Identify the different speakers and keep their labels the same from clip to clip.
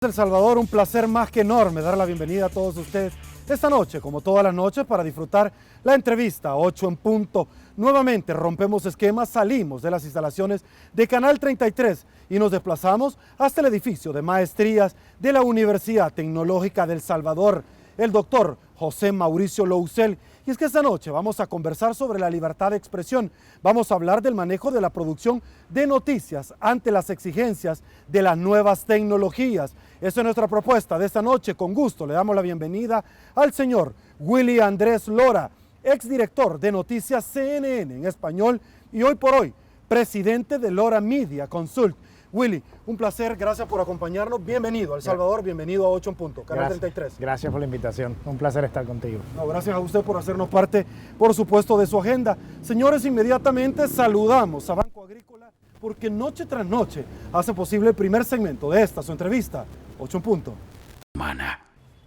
Speaker 1: El Salvador, un placer más que enorme dar la bienvenida a todos ustedes esta noche, como todas las noches, para disfrutar la entrevista 8 en punto. Nuevamente rompemos esquemas, salimos de las instalaciones de Canal 33 y nos desplazamos hasta el edificio de maestrías de la Universidad Tecnológica del Salvador, el doctor José Mauricio Lousel. Y es que esta noche vamos a conversar sobre la libertad de expresión. Vamos a hablar del manejo de la producción de noticias ante las exigencias de las nuevas tecnologías. Esa es nuestra propuesta de esta noche. Con gusto le damos la bienvenida al señor Willy Andrés Lora, exdirector de Noticias CNN en español y hoy por hoy presidente de Lora Media Consult. Willy, un placer, gracias por acompañarnos. Bienvenido a El Salvador, bienvenido a 8 en punto, Canal 33.
Speaker 2: Gracias por la invitación, un placer estar contigo.
Speaker 1: No, gracias a usted por hacernos parte, por supuesto, de su agenda. Señores, inmediatamente saludamos a Banco Agrícola porque noche tras noche hace posible el primer segmento de esta, su entrevista, 8 en punto.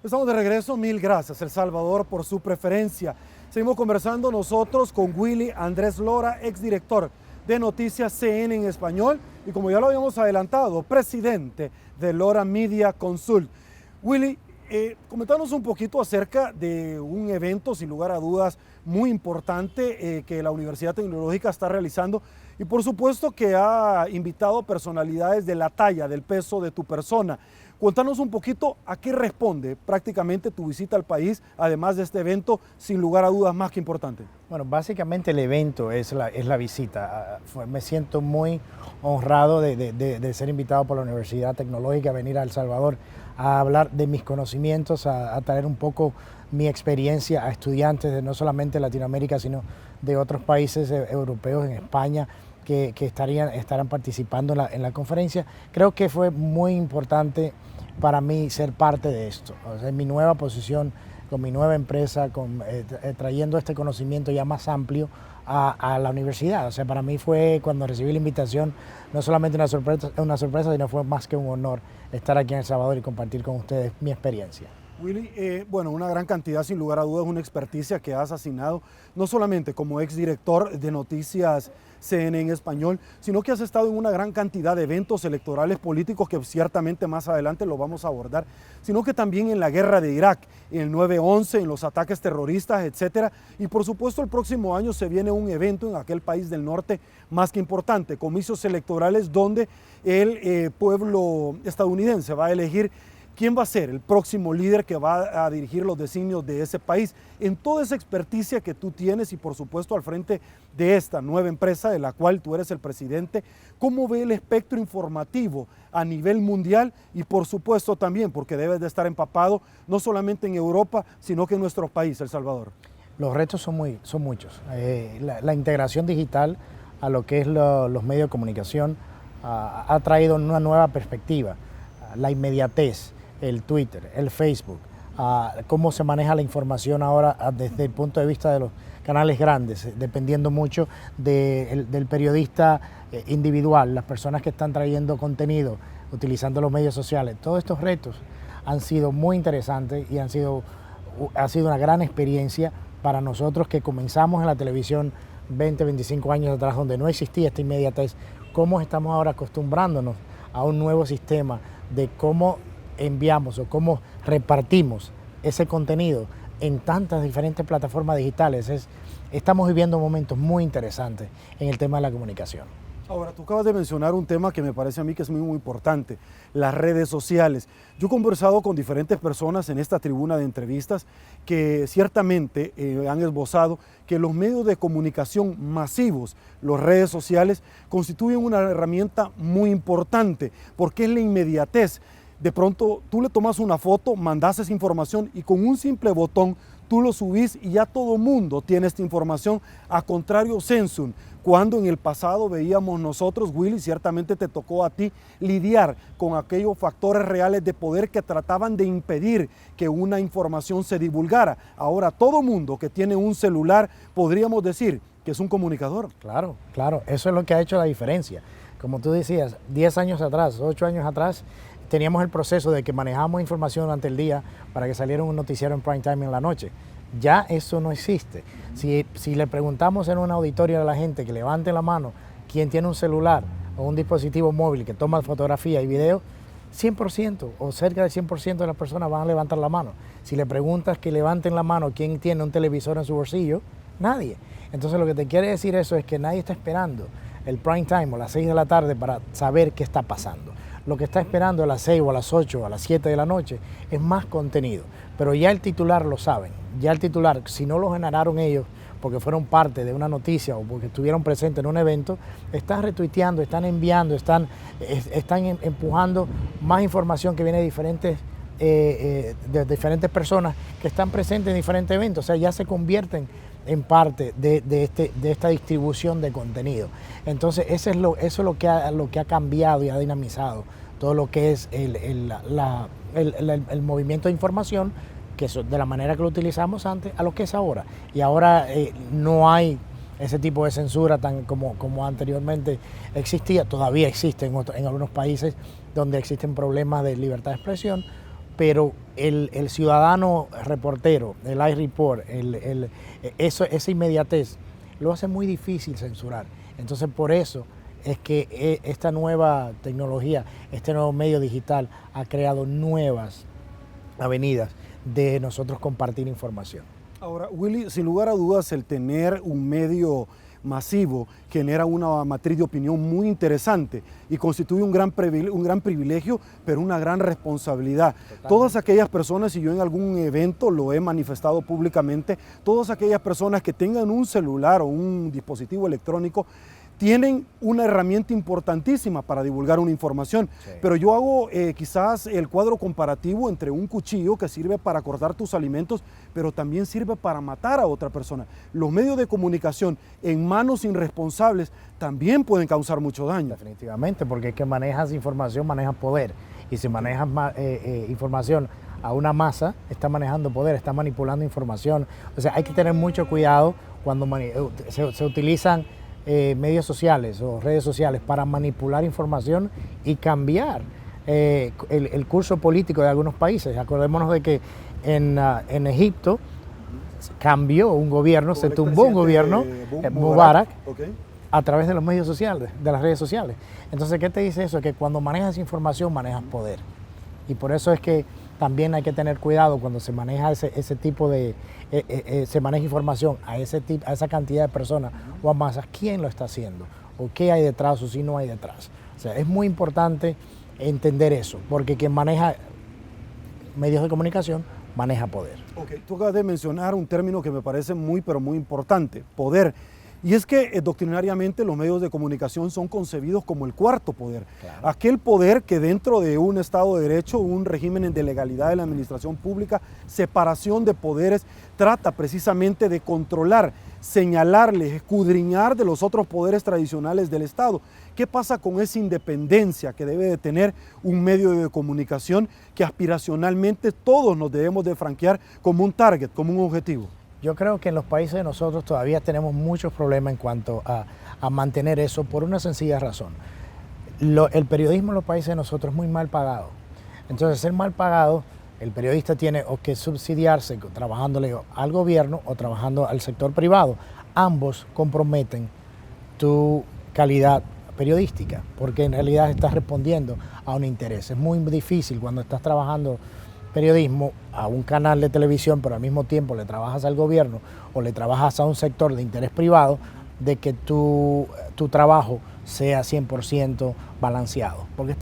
Speaker 1: Estamos de regreso, mil gracias El Salvador por su preferencia. Seguimos conversando nosotros con Willy Andrés Lora, exdirector de Noticias CNN en español y como ya lo habíamos adelantado, presidente de Lora Media Consult. Willy, comentanos un poquito acerca de un evento, sin lugar a dudas, muy importante que la Universidad Tecnológica está realizando y por supuesto que ha invitado personalidades de la talla, del peso de tu persona. Cuéntanos un poquito a qué responde prácticamente tu visita al país, además de este evento, sin lugar a dudas, más que importante.
Speaker 2: Bueno, básicamente el evento es la visita. Me siento muy honrado de ser invitado por la Universidad Tecnológica a venir a El Salvador a hablar de mis conocimientos, a traer un poco mi experiencia a estudiantes de no solamente Latinoamérica, sino de otros países europeos, en España, que estarán participando en la conferencia. Creo que fue muy importante para mí ser parte de esto. O sea, en mi nueva posición, con mi nueva empresa, trayendo este conocimiento ya más amplio a la universidad. O sea, para mí fue, cuando recibí la invitación, no solamente una sorpresa, sino fue más que un honor estar aquí en El Salvador y compartir con ustedes mi experiencia.
Speaker 1: Willy, bueno, una gran cantidad, sin lugar a dudas, una experticia que has asignado, no solamente como exdirector de Noticias CNN en español, sino que has estado en una gran cantidad de eventos electorales políticos que ciertamente más adelante lo vamos a abordar, sino que también en la guerra de Irak, en el 9/11, en los ataques terroristas, etcétera. Y por supuesto el próximo año se viene un evento en aquel país del norte más que importante, comicios electorales donde el pueblo estadounidense va a elegir quién va a ser el próximo líder que va a dirigir los designios de ese país. En toda esa experticia que tú tienes y por supuesto al frente de esta nueva empresa de la cual tú eres el presidente, ¿cómo ve el espectro informativo a nivel mundial? Y por supuesto también, porque debes de estar empapado no solamente en Europa, sino que en nuestro país, El Salvador.
Speaker 2: Los retos son muchos. La integración digital a lo que es los medios de comunicación ha traído una nueva perspectiva. La inmediatez, el Twitter, el Facebook, cómo se maneja la información ahora desde el punto de vista de los canales grandes, dependiendo mucho del periodista individual, las personas que están trayendo contenido, utilizando los medios sociales. Todos estos retos han sido muy interesantes y ha sido una gran experiencia para nosotros que comenzamos en la televisión 20, 25 años atrás, donde no existía esta inmediatez. Cómo estamos ahora acostumbrándonos a un nuevo sistema de cómo enviamos o cómo repartimos ese contenido en tantas diferentes plataformas digitales. Estamos viviendo momentos muy interesantes en el tema de la comunicación.
Speaker 1: Ahora, tú acabas de mencionar un tema que me parece a mí que es muy, muy importante, las redes sociales. Yo he conversado con diferentes personas en esta tribuna de entrevistas que ciertamente han esbozado que los medios de comunicación masivos, las redes sociales, constituyen una herramienta muy importante porque es la inmediatez. De pronto tú le tomas una foto, mandas esa información y con un simple botón tú lo subís y ya todo mundo tiene esta información, a contrario Samsung. Cuando en el pasado veíamos nosotros, Willy, ciertamente te tocó a ti lidiar con aquellos factores reales de poder que trataban de impedir que una información se divulgara. Ahora todo mundo que tiene un celular, podríamos decir que es un comunicador.
Speaker 2: Claro, eso es lo que ha hecho la diferencia. Como tú decías, 10 años atrás, 8 años atrás, teníamos el proceso de que manejábamos información durante el día para que saliera un noticiero en prime time en la noche. Ya eso no existe. Si le preguntamos en un auditorio a la gente que levante la mano quién tiene un celular o un dispositivo móvil que toma fotografía y video, 100% o cerca del 100% de las personas van a levantar la mano. Si le preguntas que levanten la mano quién tiene un televisor en su bolsillo, nadie. Entonces lo que te quiere decir eso es que nadie está esperando el prime time o las 6 de la tarde para saber qué está pasando. Lo que está esperando a las 6 o a las 8 o a las 7 de la noche es más contenido. Pero ya el titular lo saben. Ya el titular, si no lo generaron ellos porque fueron parte de una noticia o porque estuvieron presentes en un evento, están retuiteando, están enviando, están empujando más información que viene de diferentes personas que están presentes en diferentes eventos. O sea, ya se convierten en parte de esta distribución de contenido. Entonces, eso es lo que ha cambiado y ha dinamizado todo lo que es el movimiento de información, que de la manera que lo utilizamos antes a lo que es ahora. Y ahora no hay ese tipo de censura tan como anteriormente existía. Todavía existe en algunos países donde existen problemas de libertad de expresión, pero el ciudadano reportero, el iReport, esa inmediatez lo hace muy difícil censurar. Entonces, por eso es que esta nueva tecnología, este nuevo medio digital ha creado nuevas avenidas de nosotros compartir información.
Speaker 1: Ahora, Willy, sin lugar a dudas, el tener un medio masivo genera una matriz de opinión muy interesante y constituye un gran privilegio, pero una gran responsabilidad. Totalmente. Todas aquellas personas, y yo en algún evento lo he manifestado públicamente, todas aquellas personas que tengan un celular o un dispositivo electrónico tienen una herramienta importantísima para divulgar una información, sí. Pero yo hago quizás el cuadro comparativo entre un cuchillo que sirve para cortar tus alimentos, pero también sirve para matar a otra persona. Los medios de comunicación en manos irresponsables también pueden causar mucho daño.
Speaker 2: Definitivamente, porque es que manejas información, manejas poder, y si manejas información a una masa, está manejando poder, está manipulando información. O sea, hay que tener mucho cuidado cuando se utilizan medios sociales o redes sociales para manipular información y cambiar el curso político de algunos países. Acordémonos de que en Egipto cambió un gobierno, se tumbó un gobierno, Mubarak, okay, a través de los medios sociales, de las redes sociales. Entonces, ¿qué te dice eso? Que cuando manejas información, manejas poder. Y por eso es que también hay que tener cuidado cuando se maneja ese tipo de, se maneja información a esa cantidad de personas o a masas, quién lo está haciendo, o qué hay detrás o si no hay detrás. O sea, es muy importante entender eso, porque quien maneja medios de comunicación maneja poder.
Speaker 1: Okay. Tú acabas de mencionar un término que me parece muy, pero muy importante, poder. Y es que doctrinariamente los medios de comunicación son concebidos como el cuarto poder. Claro. Aquel poder que dentro de un Estado de Derecho, un régimen de legalidad de la administración pública, separación de poderes, trata precisamente de controlar, señalarles, escudriñar de los otros poderes tradicionales del Estado. ¿Qué pasa con esa independencia que debe de tener un medio de comunicación que aspiracionalmente todos nos debemos de franquear como un target, como un objetivo?
Speaker 2: Yo creo que en los países de nosotros todavía tenemos muchos problemas en cuanto a mantener eso por una sencilla razón. El periodismo en los países de nosotros es muy mal pagado. Entonces, ser mal pagado, el periodista tiene o que subsidiarse trabajándole al gobierno o trabajando al sector privado. Ambos comprometen tu calidad periodística, porque en realidad estás respondiendo a un interés. Es muy difícil cuando estás trabajando periodismo a un canal de televisión, pero al mismo tiempo le trabajas al gobierno o le trabajas a un sector de interés privado, de que tu trabajo sea 100% balanceado. Porque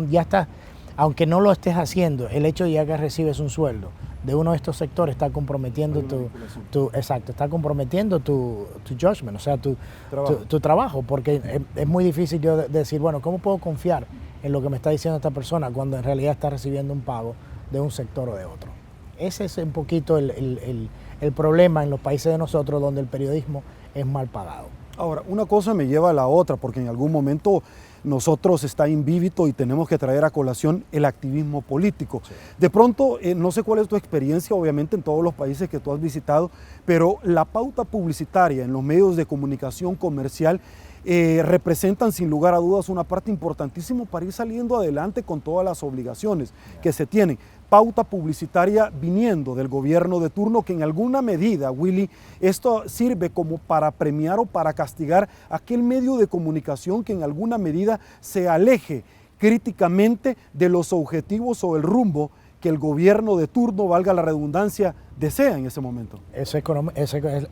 Speaker 2: ya estás, aunque no lo estés haciendo, el hecho de ya que recibes un sueldo de uno de estos sectores está comprometiendo está comprometiendo tu judgment, o sea, tu trabajo, porque es muy difícil yo decir, bueno, ¿cómo puedo confiar en lo que me está diciendo esta persona cuando en realidad está recibiendo un pago de un sector o de otro? Ese es un poquito el problema en los países de nosotros donde el periodismo es mal pagado.
Speaker 1: Ahora, una cosa me lleva a la otra, porque en algún momento nosotros está invívido y tenemos que traer a colación el activismo político. Sí. De pronto, no sé cuál es tu experiencia, obviamente en todos los países que tú has visitado, pero la pauta publicitaria en los medios de comunicación comercial representan sin lugar a dudas una parte importantísima para ir saliendo adelante con todas las obligaciones que se tienen. Pauta publicitaria viniendo del gobierno de turno, que en alguna medida, Willy, esto sirve como para premiar o para castigar aquel medio de comunicación que en alguna medida se aleje críticamente de los objetivos o el rumbo que el gobierno de turno, valga la redundancia, desea en ese momento.
Speaker 2: Ese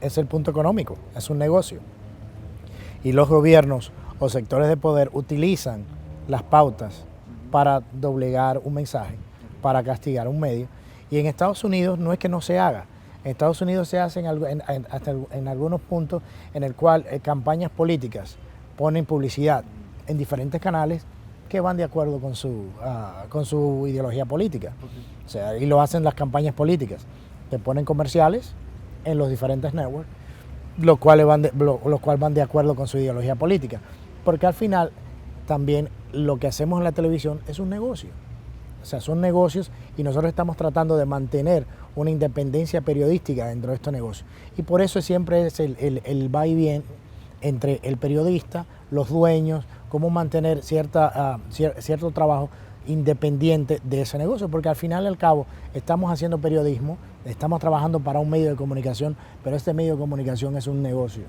Speaker 2: es el punto económico, es un negocio. Y los gobiernos o sectores de poder utilizan las pautas para doblegar un mensaje, para castigar un medio. Y en Estados Unidos no es que no se haga. En Estados Unidos se hace hasta en algunos puntos en el cual campañas políticas ponen publicidad en diferentes canales que van de acuerdo con su ideología política. O sea, y lo hacen las campañas políticas. Te ponen comerciales en los diferentes networks, los cuales van de acuerdo con su ideología política. Porque al final también lo que hacemos en la televisión es un negocio. O sea, son negocios y nosotros estamos tratando de mantener una independencia periodística dentro de estos negocios. Y por eso siempre es el va y viene entre el periodista, los dueños, cómo mantener cierto trabajo independiente de ese negocio, porque al final y al cabo estamos haciendo periodismo, estamos trabajando para un medio de comunicación, pero este medio de comunicación es un negocio.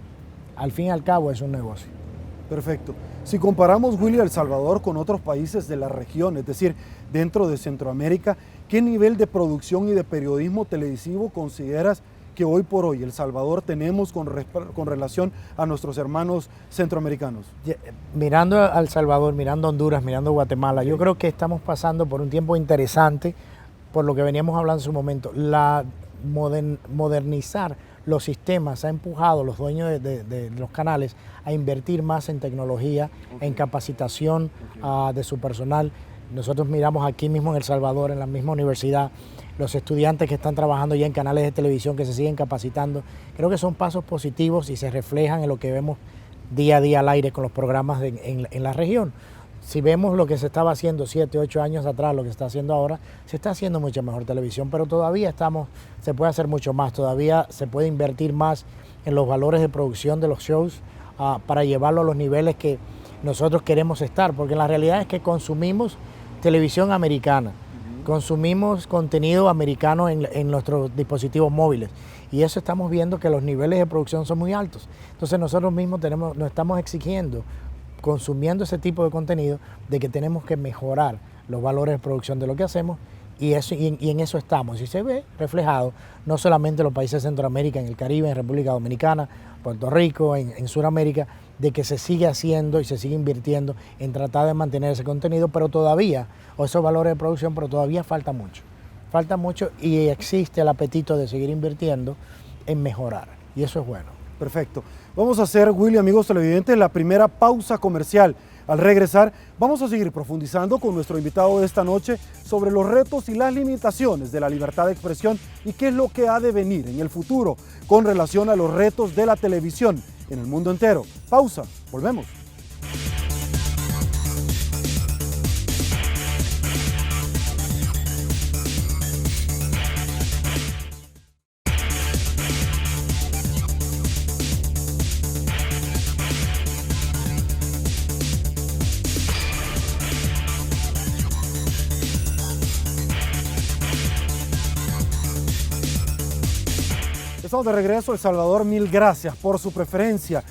Speaker 2: Al fin y al cabo es un negocio.
Speaker 1: Perfecto. Si comparamos, Willy, El Salvador con otros países de la región, es decir, dentro de Centroamérica, ¿qué nivel de producción y de periodismo televisivo consideras que hoy por hoy El Salvador tenemos con relación a nuestros hermanos centroamericanos?
Speaker 2: Mirando a El Salvador, mirando a Honduras, mirando a Guatemala, yo creo que estamos pasando por un tiempo interesante, por lo que veníamos hablando en su momento. Modernizar los sistemas ha empujado a los dueños de los canales a invertir más en tecnología, en capacitación de su personal. Nosotros miramos aquí mismo en El Salvador, en la misma universidad, los estudiantes que están trabajando ya en canales de televisión, que se siguen capacitando. Creo que son pasos positivos y se reflejan en lo que vemos día a día al aire con los programas en la región. Si vemos lo que se estaba haciendo 7, 8 años atrás, lo que se está haciendo ahora, se está haciendo mucha mejor televisión, pero todavía se puede hacer mucho más, todavía se puede invertir más en los valores de producción de los shows para llevarlo a los niveles que nosotros queremos estar, porque la realidad es que consumimos televisión americana, consumimos contenido americano en nuestros dispositivos móviles, y eso estamos viendo que los niveles de producción son muy altos. Entonces nosotros mismos nos estamos exigiendo, consumiendo ese tipo de contenido, de que tenemos que mejorar los valores de producción de lo que hacemos, y en eso estamos. Y se ve reflejado no solamente en los países de Centroamérica, en el Caribe, en República Dominicana, Puerto Rico, en Sudamérica, de que se sigue haciendo y se sigue invirtiendo en tratar de mantener ese contenido, pero todavía, o esos valores de producción, pero todavía falta mucho y existe el apetito de seguir invirtiendo en mejorar, y eso es bueno.
Speaker 1: Perfecto. Vamos a hacer, Willy, amigos televidentes, la primera pausa comercial. Al regresar, vamos a seguir profundizando con nuestro invitado de esta noche sobre los retos y las limitaciones de la libertad de expresión y qué es lo que ha de venir en el futuro con relación a los retos de la televisión en el mundo entero. Pausa, volvemos. Estamos de regreso. El Salvador, mil gracias por su preferencia.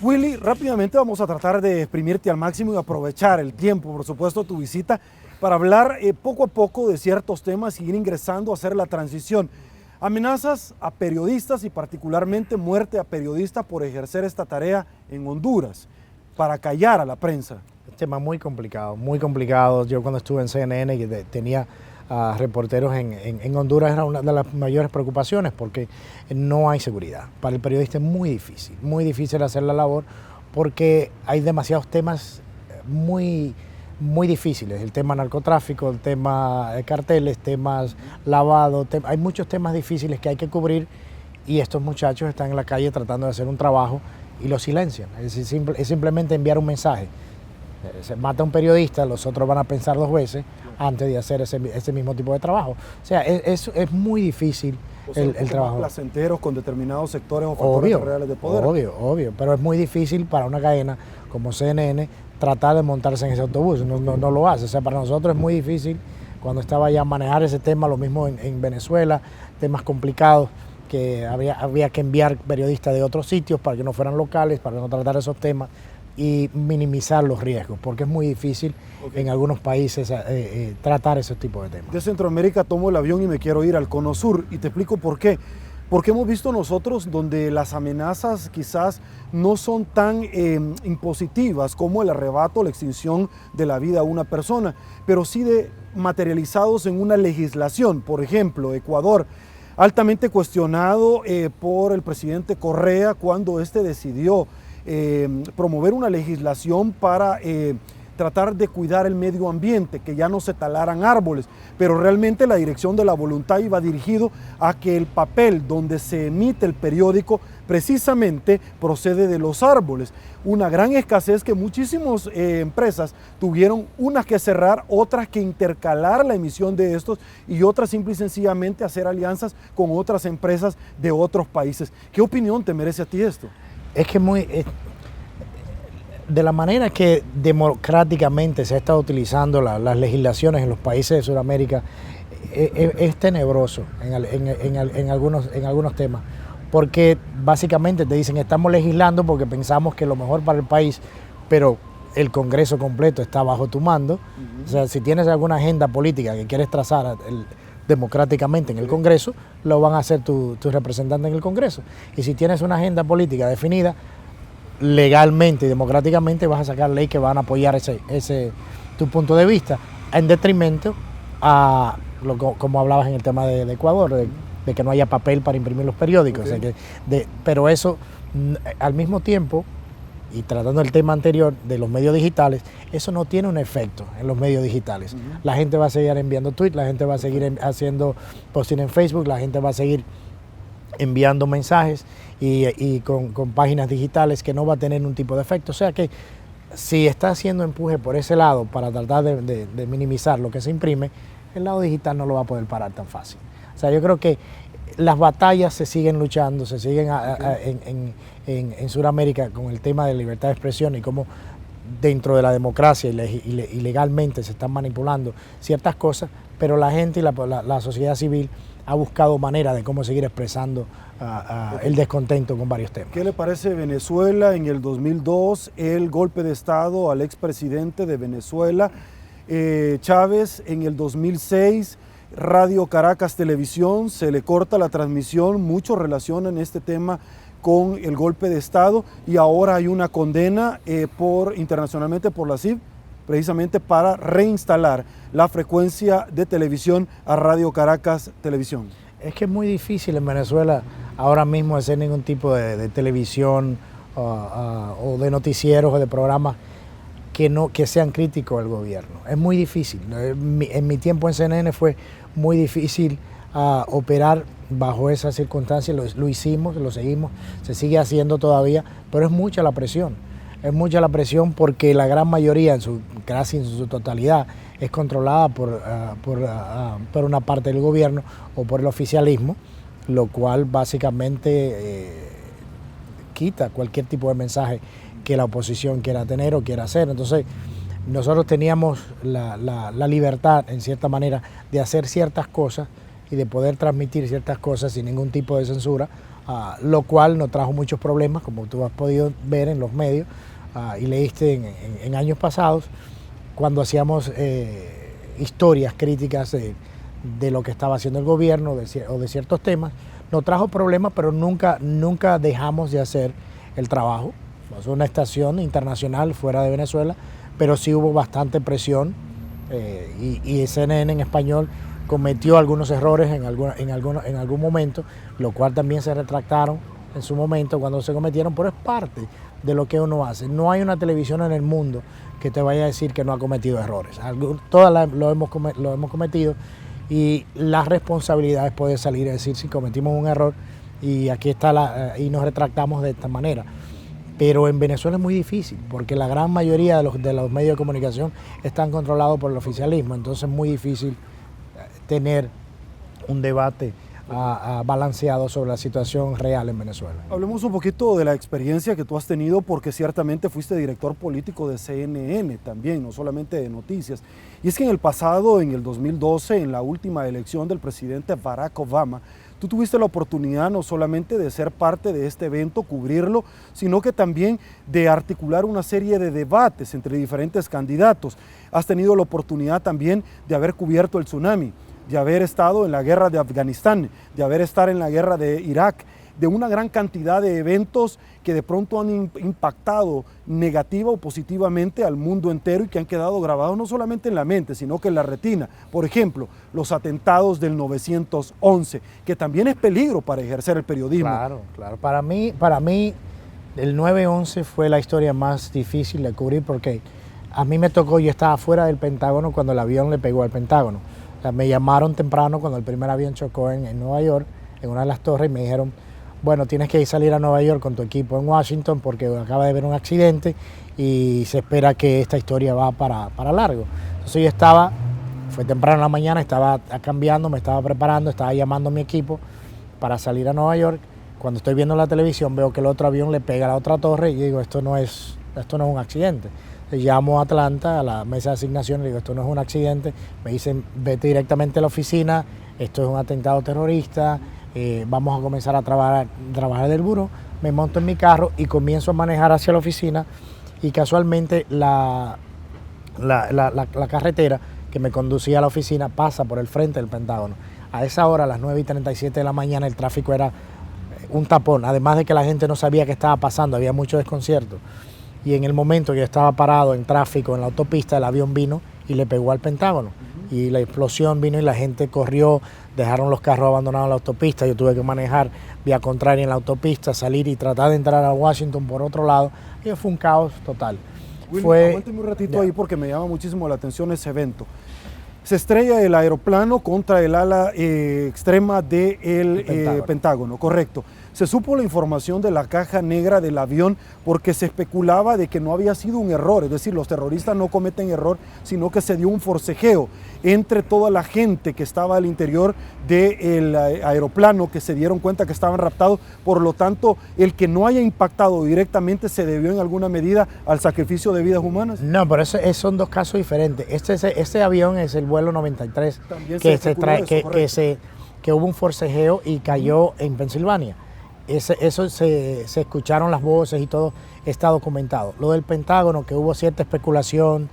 Speaker 1: Willy, rápidamente vamos a tratar de exprimirte al máximo y aprovechar el tiempo, por supuesto, tu visita, para hablar poco a poco de ciertos temas y ir ingresando a hacer la transición. Amenazas a periodistas y particularmente muerte a periodistas por ejercer esta tarea en Honduras, para callar a la prensa.
Speaker 2: Un tema muy complicado, muy complicado. Yo cuando estuve en CNN que tenía reporteros en Honduras, era una de las mayores preocupaciones porque no hay seguridad. Para el periodista es muy difícil hacer la labor porque hay demasiados temas muy difíciles. El tema narcotráfico, el tema carteles, temas lavado, hay muchos temas difíciles que hay que cubrir y estos muchachos están en la calle tratando de hacer un trabajo y lo silencian. Es simplemente enviar un mensaje. Se mata un periodista, los otros van a pensar 2 veces antes de hacer ese mismo tipo de trabajo. O sea, es muy difícil el trabajo.
Speaker 1: Placenteros con determinados sectores o factores reales de poder.
Speaker 2: Obvio, pero es muy difícil para una cadena como CNN tratar de montarse en ese autobús, no lo hace. O sea, para nosotros es muy difícil cuando estaba ya a manejar ese tema, lo mismo en Venezuela, temas complicados que había que enviar periodistas de otros sitios para que no fueran locales, para no tratar esos temas. y minimizar los riesgos, porque es muy difícil en algunos países tratar ese tipo de temas.
Speaker 1: De Centroamérica tomo el avión y me quiero ir al Cono Sur, y te explico por qué. Porque hemos visto nosotros donde las amenazas quizás no son tan impositivas como el arrebato o la extinción de la vida a una persona, pero sí materializados en una legislación. Por ejemplo, Ecuador, altamente cuestionado por el presidente Correa cuando éste decidió promover una legislación para tratar de cuidar el medio ambiente, que ya no se talaran árboles, pero realmente la dirección de la voluntad iba dirigido a que el papel donde se emite el periódico precisamente procede de los árboles. Una gran escasez que muchísimas empresas tuvieron unas que cerrar, otras que intercalar la emisión de estos y otras simple y sencillamente hacer alianzas con otras empresas de otros países. ¿Qué opinión te merece a ti esto?
Speaker 2: Es que de la manera que democráticamente se ha estado utilizando las legislaciones en los países de Sudamérica, es tenebroso en algunos temas, porque básicamente te dicen estamos legislando porque pensamos que lo mejor para el país, pero el Congreso completo está bajo tu mando. O sea, si tienes alguna agenda política que quieres trazar democráticamente en el Congreso, lo van a hacer tus representantes en el Congreso. Y si tienes una agenda política definida, legalmente y democráticamente vas a sacar leyes que van a apoyar tu punto de vista, en detrimento a, como hablabas en el tema de Ecuador, de que no haya papel para imprimir los periódicos. Okay. O sea pero eso, al mismo tiempo, y tratando el tema anterior de los medios digitales, eso no tiene un efecto en los medios digitales. La gente va a seguir enviando tweets, la gente va a seguir haciendo posting en Facebook, la gente va a seguir enviando mensajes y con páginas digitales que no va a tener un tipo de efecto. O sea que si está haciendo empuje por ese lado para tratar de minimizar lo que se imprime, el lado digital no lo va a poder parar tan fácil. O sea, yo creo que las batallas se siguen luchando, se siguen en Sudamérica con el tema de libertad de expresión y cómo dentro de la democracia y legalmente se están manipulando ciertas cosas, pero la gente y la sociedad civil ha buscado maneras de cómo seguir expresando el descontento con varios temas.
Speaker 1: ¿Qué le parece Venezuela en el 2002, el golpe de Estado al expresidente de Venezuela, Chávez en el 2006, Radio Caracas Televisión, se le corta la transmisión, muchos relacionan este tema con el golpe de Estado y ahora hay una condena internacionalmente por la CIV, precisamente para reinstalar la frecuencia de televisión a Radio Caracas Televisión?
Speaker 2: Es que es muy difícil en Venezuela ahora mismo hacer ningún tipo de televisión o de noticieros o de programas que sean críticos al gobierno. Es muy difícil. En mi tiempo en CNN fue muy difícil operar bajo esas circunstancias. Lo hicimos, lo seguimos, se sigue haciendo todavía, pero es mucha la presión. Es mucha la presión porque la gran mayoría, casi en su totalidad, es controlada por una parte del gobierno o por el oficialismo, lo cual básicamente quita cualquier tipo de mensaje que la oposición quiera tener o quiera hacer. Entonces, nosotros teníamos la libertad, en cierta manera, de hacer ciertas cosas y de poder transmitir ciertas cosas sin ningún tipo de censura, lo cual nos trajo muchos problemas, como tú has podido ver en los medios y leíste en años pasados, cuando hacíamos historias críticas de lo que estaba haciendo el gobierno o de ciertos temas. Nos trajo problemas, pero nunca dejamos de hacer el trabajo. Es una estación internacional fuera de Venezuela, pero sí hubo bastante presión y CNN en español cometió algunos errores en algún momento, lo cual también se retractaron en su momento cuando se cometieron, pero es parte de lo que uno hace. No hay una televisión en el mundo que te vaya a decir que no ha cometido errores. Todas lo hemos cometido y las responsabilidades pueden salir, es decir, si cometimos un error y aquí está y nos retractamos de esta manera. Pero en Venezuela es muy difícil porque la gran mayoría de los medios de comunicación están controlados por el oficialismo, entonces es muy difícil tener un debate balanceado sobre la situación real en Venezuela.
Speaker 1: Hablemos un poquito de la experiencia que tú has tenido, porque ciertamente fuiste director político de CNN también, no solamente de noticias. Y es que en el pasado, en el 2012, en la última elección del presidente Barack Obama, Tú tuviste la oportunidad no solamente de ser parte de este evento, cubrirlo, sino que también de articular una serie de debates entre diferentes candidatos. Has tenido la oportunidad también de haber cubierto el tsunami, de haber estado en la guerra de Afganistán, de haber estado en la guerra de Irak, de una gran cantidad de eventos que de pronto han impactado negativa o positivamente al mundo entero y que han quedado grabados no solamente en la mente, sino que en la retina. Por ejemplo, los atentados del 911, que también es peligro para ejercer el periodismo.
Speaker 2: Claro, claro. Para mí el 9/11 fue la historia más difícil de cubrir porque a mí me tocó, yo estaba fuera del Pentágono cuando el avión le pegó al Pentágono. O sea, me llamaron temprano cuando el primer avión chocó en Nueva York, en una de las torres, y me dijeron, bueno, tienes que salir a Nueva York con tu equipo en Washington porque acaba de haber un accidente y se espera que esta historia va para largo. Entonces yo estaba, fue temprano en la mañana, estaba cambiando, me estaba preparando, estaba llamando a mi equipo para salir a Nueva York. Cuando estoy viendo la televisión veo que el otro avión le pega a la otra torre y digo, esto no es un accidente. Entonces llamo a Atlanta, a la mesa de asignación, y le digo, esto no es un accidente. Me dicen, vete directamente a la oficina, esto es un atentado terrorista. Vamos a comenzar a trabajar del buró. Me monto en mi carro y comienzo a manejar hacia la oficina y casualmente la carretera que me conducía a la oficina pasa por el frente del Pentágono. A esa hora, a las 9:37 de la mañana, el tráfico era un tapón, además de que la gente no sabía qué estaba pasando, había mucho desconcierto. Y en el momento que yo estaba parado en tráfico en la autopista, el avión vino y le pegó al Pentágono. Y la explosión vino y la gente corrió, dejaron los carros abandonados en la autopista, yo tuve que manejar vía contraria en la autopista, salir y tratar de entrar a Washington por otro lado, y fue un caos total.
Speaker 1: Aguánteme un ratito ahí porque me llama muchísimo la atención ese evento. Se estrella el aeroplano contra el ala extrema del Pentágono, correcto. Se supo la información de la caja negra del avión porque se especulaba de que no había sido un error, es decir, los terroristas no cometen error, sino que se dio un forcejeo entre toda la gente que estaba al interior del aeroplano, que se dieron cuenta que estaban raptados. Por lo tanto, el que no haya impactado directamente se debió en alguna medida al sacrificio de vidas humanas.
Speaker 2: No, pero son dos casos diferentes. Este avión es el vuelo 93, que hubo un forcejeo y cayó en Pensilvania. Eso se escucharon las voces y todo está documentado. Lo del Pentágono, que hubo cierta especulación,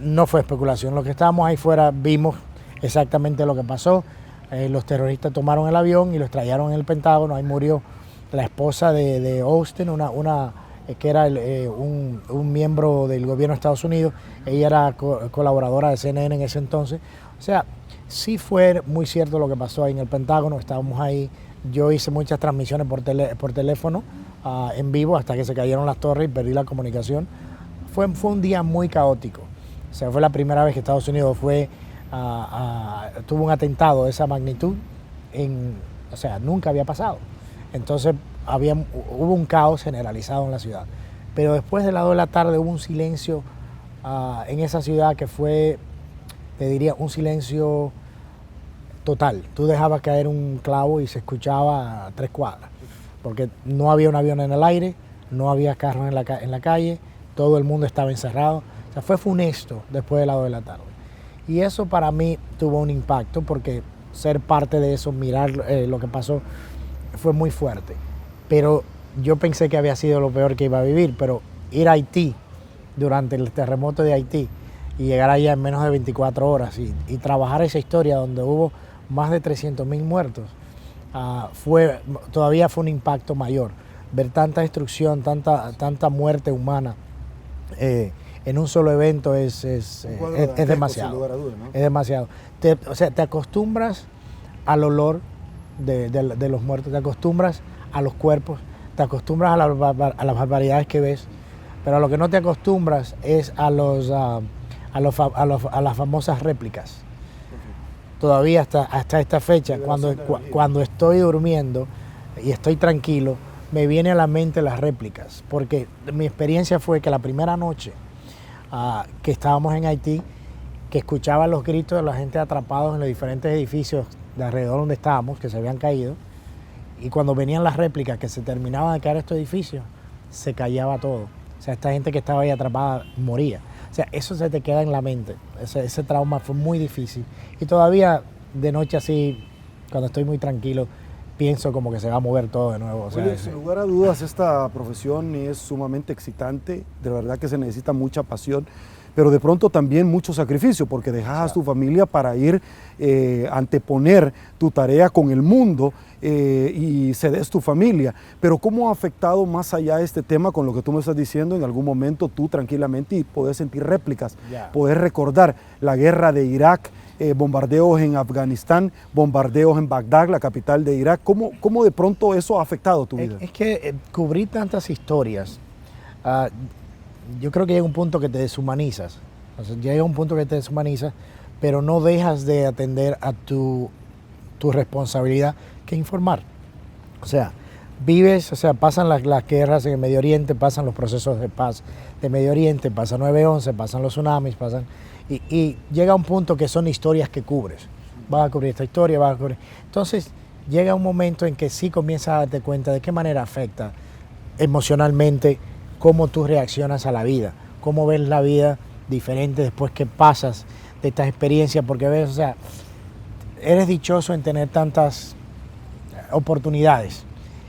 Speaker 2: no fue especulación. Los que estábamos ahí fuera vimos exactamente lo que pasó. Los terroristas tomaron el avión y lo estrellaron en el Pentágono. Ahí murió la esposa de Austin, que era un miembro del gobierno de Estados Unidos. Ella era colaboradora de CNN en ese entonces. O sea, sí fue muy cierto lo que pasó ahí en el Pentágono. Estábamos ahí. Yo hice muchas transmisiones por teléfono en vivo hasta que se cayeron las torres y perdí la comunicación. Fue un día muy caótico. O sea, fue la primera vez que Estados Unidos tuvo un atentado de esa magnitud. O sea, nunca había pasado. Entonces hubo un caos generalizado en la ciudad. Pero después de las 2 de la tarde hubo un silencio en esa ciudad que fue, te diría, un silencio total. Tú dejabas caer un clavo y se escuchaba a 3 cuadras, porque no había un avión en el aire, no había carros en la calle, todo el mundo estaba encerrado. O sea, fue funesto después de las 2 de la tarde. Y eso para mí tuvo un impacto, porque ser parte de eso, mirar lo que pasó, fue muy fuerte. Pero yo pensé que había sido lo peor que iba a vivir, pero ir a Haití durante el terremoto de Haití y llegar allá en menos de 24 horas y trabajar esa historia donde hubo más de 300.000 muertos, todavía fue un impacto mayor. Ver tanta destrucción, tanta muerte humana en un solo evento es demasiado. Sin lugar a dudas, ¿no? Es demasiado. Te acostumbras al olor de los muertos, te acostumbras a los cuerpos, te acostumbras a las barbaridades que ves, pero a lo que no te acostumbras es a las famosas réplicas. Todavía hasta esta fecha, cuando estoy durmiendo y estoy tranquilo, me viene a la mente las réplicas, porque mi experiencia fue que la primera noche que estábamos en Haití, que escuchaba los gritos de la gente atrapados en los diferentes edificios de alrededor donde estábamos, que se habían caído, y cuando venían las réplicas, que se terminaban de caer estos edificios, se callaba todo. O sea, esta gente que estaba ahí atrapada moría. O sea, eso se te queda en la mente. Ese trauma fue muy difícil. Y todavía de noche así, cuando estoy muy tranquilo, pienso como que se va a mover todo de nuevo. O sea,
Speaker 1: Oye, sin lugar a dudas, esta profesión es sumamente excitante, de verdad que se necesita mucha pasión, pero de pronto también mucho sacrificio, porque dejas a tu familia para ir anteponer tu tarea con el mundo y cedes tu familia. Pero ¿cómo ha afectado más allá este tema con lo que tú me estás diciendo? En algún momento tú tranquilamente y poder sentir réplicas, poder recordar la guerra de Irak, bombardeos en Afganistán, bombardeos en Bagdad, la capital de Irak. ¿Cómo de pronto eso ha afectado tu vida?
Speaker 2: Es que cubrir tantas historias, yo creo que llega un punto que te deshumanizas. O sea, llega un punto que te deshumanizas, pero no dejas de atender a tu responsabilidad, que es informar. O sea, vives, o sea, pasan las guerras en el Medio Oriente, pasan los procesos de paz de Medio Oriente, pasa 9/11, pasan los tsunamis, y llega un punto que son historias que cubres. Vas a cubrir esta historia, vas a cubrir. Entonces, llega un momento en que sí comienzas a darte cuenta de qué manera afecta emocionalmente cómo tú reaccionas a la vida, cómo ves la vida diferente después que pasas de estas experiencias, porque ves, o sea, eres dichoso en tener tantas oportunidades.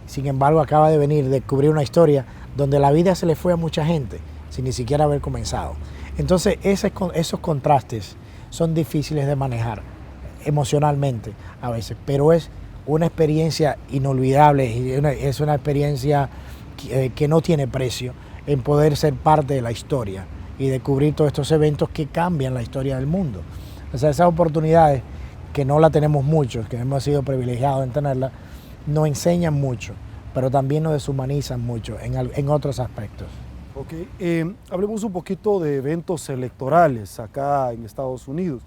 Speaker 2: Sin embargo, acaba de venir de cubrir una historia donde la vida se le fue a mucha gente sin ni siquiera haber comenzado. Entonces, esos contrastes son difíciles de manejar emocionalmente a veces, pero es una experiencia inolvidable y es una experiencia que no tiene precio en poder ser parte de la historia y de cubrir todos estos eventos que cambian la historia del mundo. O sea, esas oportunidades que no la tenemos muchos, que hemos sido privilegiados en tenerla, nos enseñan mucho, pero también nos deshumanizan mucho en otros aspectos.
Speaker 1: Ok, hablemos un poquito de eventos electorales acá en Estados Unidos.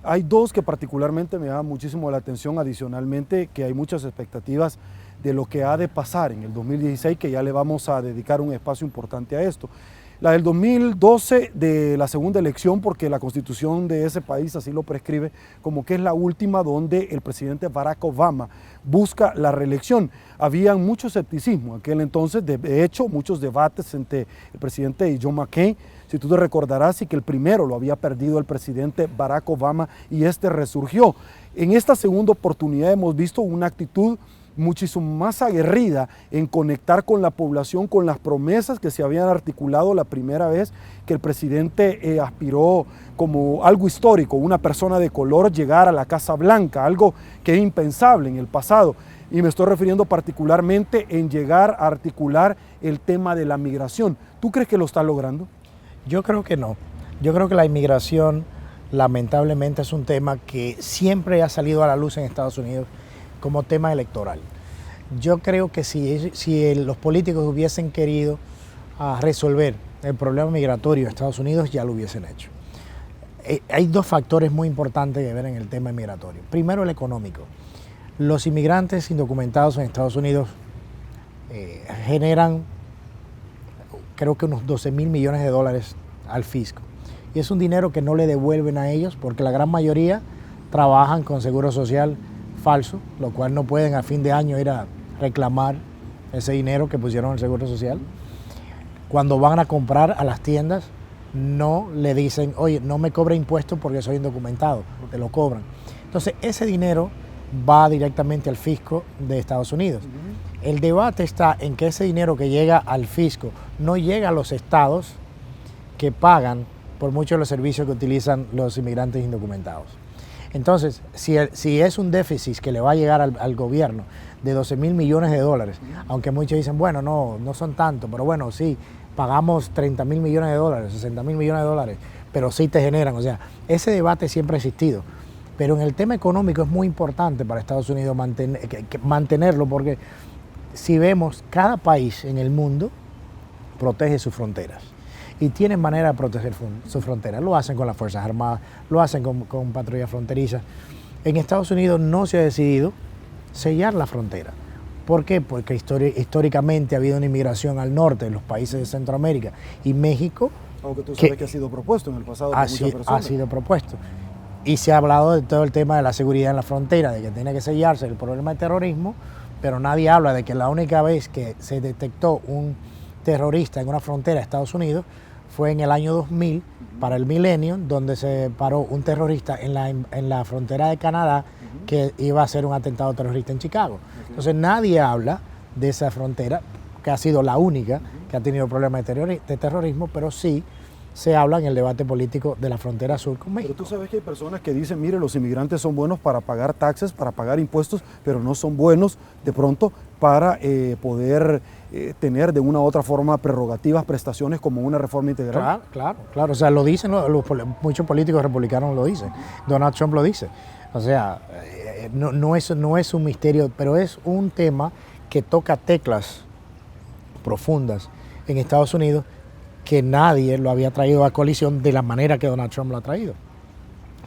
Speaker 1: Hay dos que particularmente me llaman muchísimo la atención, adicionalmente que hay muchas expectativas de lo que ha de pasar en el 2016, que ya le vamos a dedicar un espacio importante a esto. La del 2012 de la segunda elección, porque la constitución de ese país así lo prescribe, como que es la última donde el presidente Barack Obama busca la reelección. Había mucho escepticismo en aquel entonces, de hecho muchos debates entre el presidente John McCain, si tú te recordarás, y que el primero lo había perdido el presidente Barack Obama y este resurgió. En esta segunda oportunidad hemos visto una actitud muchísimo más aguerrida en conectar con la población, con las promesas que se habían articulado la primera vez que el presidente aspiró como algo histórico, una persona de color llegar a la Casa Blanca, algo que es impensable en el pasado. Y me estoy refiriendo particularmente en llegar a articular el tema de la migración. ¿Tú crees que lo está logrando?
Speaker 2: Yo creo que no. Yo creo que la inmigración lamentablemente es un tema que siempre ha salido a la luz en Estados Unidos como tema electoral. Yo creo que si los políticos hubiesen querido resolver el problema migratorio de Estados Unidos, ya lo hubiesen hecho. Hay dos factores muy importantes que ver en el tema migratorio. Primero, el económico. Los inmigrantes indocumentados en Estados Unidos generan, creo que unos 12.000 millones de dólares al fisco. Y es un dinero que no le devuelven a ellos porque la gran mayoría trabajan con seguro social falso, lo cual no pueden a fin de año ir a reclamar ese dinero que pusieron en el seguro social. Cuando van a comprar a las tiendas, no le dicen, oye, no me cobre impuestos porque soy indocumentado, te lo cobran. Entonces, ese dinero va directamente al fisco de Estados Unidos. El debate está en que ese dinero que llega al fisco no llega a los estados que pagan por muchos de los servicios que utilizan los inmigrantes indocumentados. Entonces, si es un déficit que le va a llegar al gobierno de 12.000 millones de dólares, aunque muchos dicen, bueno, no son tanto, pero bueno, sí, pagamos 30.000 millones de dólares, 60.000 millones de dólares, pero sí te generan, o sea, ese debate siempre ha existido. Pero en el tema económico es muy importante para Estados Unidos mantenerlo, porque si vemos, cada país en el mundo protege sus fronteras. Y tienen manera de proteger sus fronteras. Lo hacen con las Fuerzas Armadas, lo hacen con patrullas fronterizas. En Estados Unidos no se ha decidido sellar la frontera. ¿Por qué? Porque históricamente ha habido una inmigración al norte, de los países de Centroamérica y México.
Speaker 1: Aunque tú sabes que ha sido propuesto en el pasado por muchas personas.
Speaker 2: Ha sido propuesto. Y se ha hablado de todo el tema de la seguridad en la frontera, de que tiene que sellarse el problema de terrorismo, pero nadie habla de que la única vez que se detectó un terrorista en una frontera de Estados Unidos fue en el año 2000, para el milenio, donde se paró un terrorista en la frontera de Canadá que iba a hacer un atentado terrorista en Chicago. Entonces nadie habla de esa frontera, que ha sido la única que ha tenido problemas de terrorismo, pero sí se habla en el debate político de la frontera sur con México.
Speaker 1: Pero tú sabes que hay personas que dicen, mire, los inmigrantes son buenos para pagar taxes, para pagar impuestos, pero no son buenos de pronto para poder tener de una u otra forma prerrogativas, prestaciones como una reforma integral.
Speaker 2: Claro. O sea, lo dicen muchos políticos republicanos lo dicen. Donald Trump lo dice. O sea, no es un misterio, pero es un tema que toca teclas profundas en Estados Unidos que nadie lo había traído a colisión de la manera que Donald Trump lo ha traído.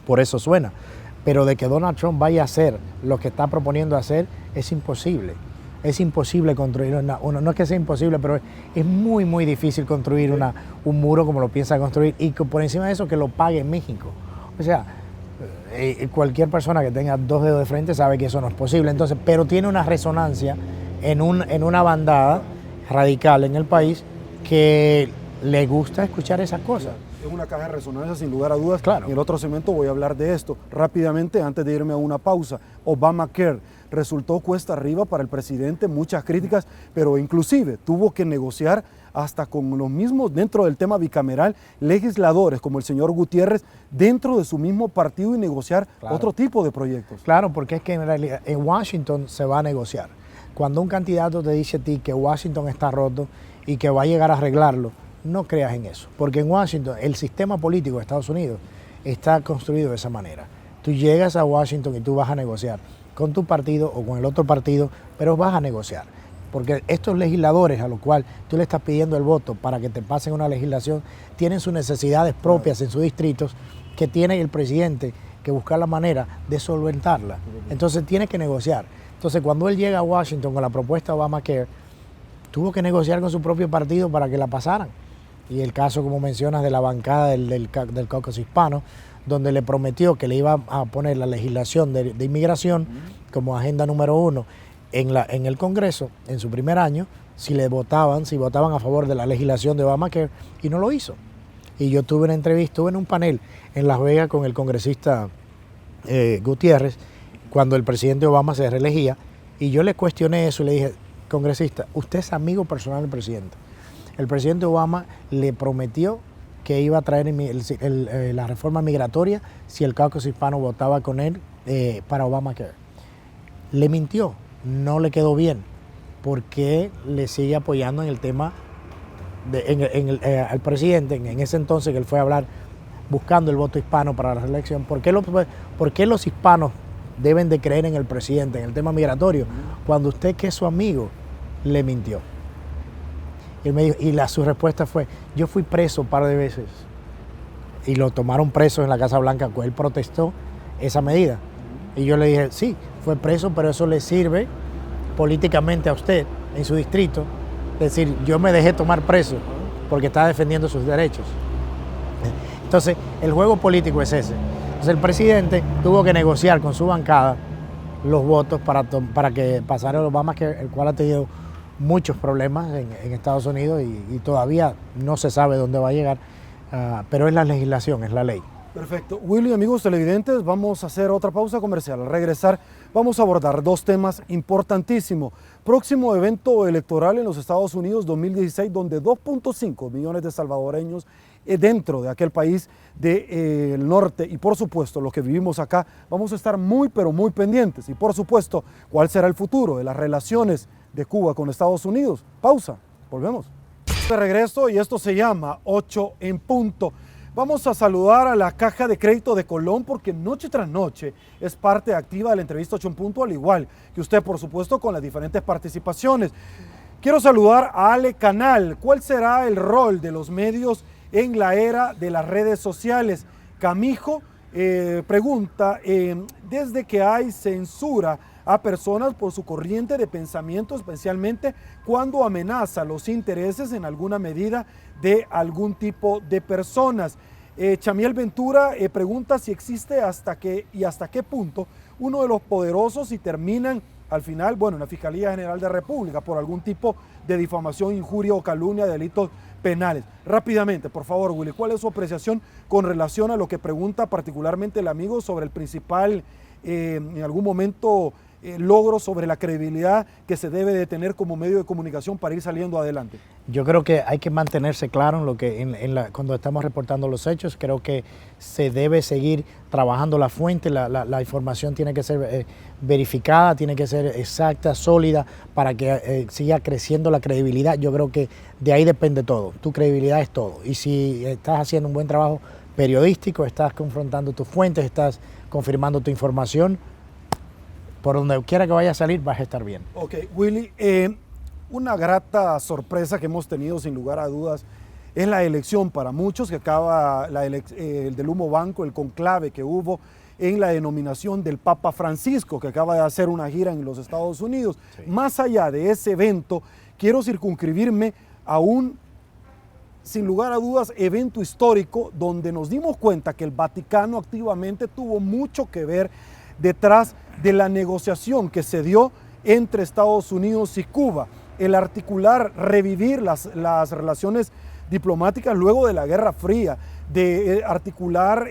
Speaker 2: Por eso suena. Pero de que Donald Trump vaya a hacer lo que está proponiendo hacer es imposible. Es imposible construir no es que sea imposible, pero es muy, muy difícil construir un muro como lo piensa construir y que por encima de eso que lo pague México. O sea, cualquier persona que tenga dos dedos de frente sabe que eso no es posible. Entonces, pero tiene una resonancia en una bandada radical en el país que le gusta escuchar esas cosas.
Speaker 1: Es una caja de resonancia sin lugar a dudas.
Speaker 2: Claro.
Speaker 1: En el otro segmento voy a hablar de esto. Rápidamente, antes de irme a una pausa, Obamacare resultó cuesta arriba para el presidente, muchas críticas, pero inclusive tuvo que negociar hasta con los mismos, dentro del tema bicameral, legisladores como el señor Gutiérrez, dentro de su mismo partido y negociar otro tipo de proyectos.
Speaker 2: Claro, porque es que en realidad en Washington se va a negociar. Cuando un candidato te dice a ti que Washington está roto y que va a llegar a arreglarlo, no creas en eso, porque en Washington el sistema político de Estados Unidos está construido de esa manera. Tú llegas a Washington y tú vas a negociar con tu partido o con el otro partido, pero vas a negociar, porque estos legisladores a los cuales tú le estás pidiendo el voto para que te pasen una legislación, tienen sus necesidades propias en sus distritos que tiene el presidente que buscar la manera de solventarla. Entonces tiene que negociar. Entonces cuando él llega a Washington con la propuesta de Obamacare, tuvo que negociar con su propio partido para que la pasaran. Y el caso, como mencionas, de la bancada del caucus hispano, donde le prometió que le iba a poner la legislación de inmigración como agenda número 1 en el Congreso en su primer año, si votaban a favor de la legislación de Obamacare, y no lo hizo. Y yo tuve una entrevista, estuve en un panel en Las Vegas con el congresista Gutiérrez, cuando el presidente Obama se reelegía, y yo le cuestioné eso y le dije, congresista, usted es amigo personal del presidente. El presidente Obama le prometió que iba a traer la reforma migratoria si el caucus hispano votaba con él para Obamacare. Le mintió, no le quedó bien, porque le sigue apoyando en el tema al presidente, en ese entonces que él fue a hablar buscando el voto hispano para la reelección. ¿Por qué los hispanos deben de creer en el presidente, en el tema migratorio, cuando usted, que es su amigo, le mintió? Y, su respuesta fue, yo fui preso un par de veces y lo tomaron preso en la Casa Blanca, pues él protestó esa medida. Y yo le dije, sí, fue preso, pero eso le sirve políticamente a usted en su distrito. Es decir, yo me dejé tomar preso porque estaba defendiendo sus derechos. Entonces, el juego político es ese. Entonces, el presidente tuvo que negociar con su bancada los votos para que pasara el Obamacare, el cual ha tenido muchos problemas en Estados Unidos y todavía no se sabe dónde va a llegar, pero es la legislación, es la ley.
Speaker 1: Perfecto. Willy, amigos televidentes, vamos a hacer otra pausa comercial. Al regresar vamos a abordar dos temas importantísimos. Próximo evento electoral en los Estados Unidos 2016, donde 2.5 millones de salvadoreños dentro de aquel país del norte y por supuesto los que vivimos acá vamos a estar muy pero muy pendientes y por supuesto cuál será el futuro de las relaciones de Cuba con Estados Unidos. Pausa, volvemos. De regreso y esto se llama 8 en punto. Vamos a saludar a la Caja de Crédito de Colón porque noche tras noche es parte activa de la entrevista 8 en punto, al igual que usted por supuesto con las diferentes participaciones. Quiero saludar a Ale Canal. ¿Cuál será el rol de los medios en la era de las redes sociales? Camijo pregunta, desde que hay censura a personas por su corriente de pensamiento, especialmente cuando amenaza los intereses en alguna medida de algún tipo de personas. Chamiel Ventura pregunta si existe hasta qué punto uno de los poderosos y terminan al final, bueno, en la Fiscalía General de la República por algún tipo de difamación, injuria o calumnia, delitos penales. Rápidamente, por favor, Willy, ¿cuál es su apreciación con relación a lo que pregunta particularmente el amigo sobre el principal, en algún momento, logro sobre la credibilidad que se debe de tener como medio de comunicación para ir saliendo adelante?
Speaker 2: Yo creo que hay que mantenerse claro en lo que cuando estamos reportando los hechos. Creo que se debe seguir trabajando la fuente, la información tiene que ser verificada, tiene que ser exacta, sólida, para que siga creciendo la credibilidad. Yo creo que de ahí depende todo, tu credibilidad es todo. Y si estás haciendo un buen trabajo periodístico, estás confrontando tus fuentes, estás confirmando tu información, por donde quiera que vaya a salir vas a estar bien.
Speaker 1: Ok, Willy, una grata sorpresa que hemos tenido sin lugar a dudas es la elección para muchos que acaba el del humo banco, el conclave que hubo en la denominación del Papa Francisco, que acaba de hacer una gira en los Estados Unidos. Sí. Más allá de ese evento, quiero circunscribirme a un, sin lugar a dudas, evento histórico donde nos dimos cuenta que el Vaticano activamente tuvo mucho que ver detrás de la negociación que se dio entre Estados Unidos y Cuba, el articular, revivir las relaciones diplomáticas luego de la Guerra Fría, de articular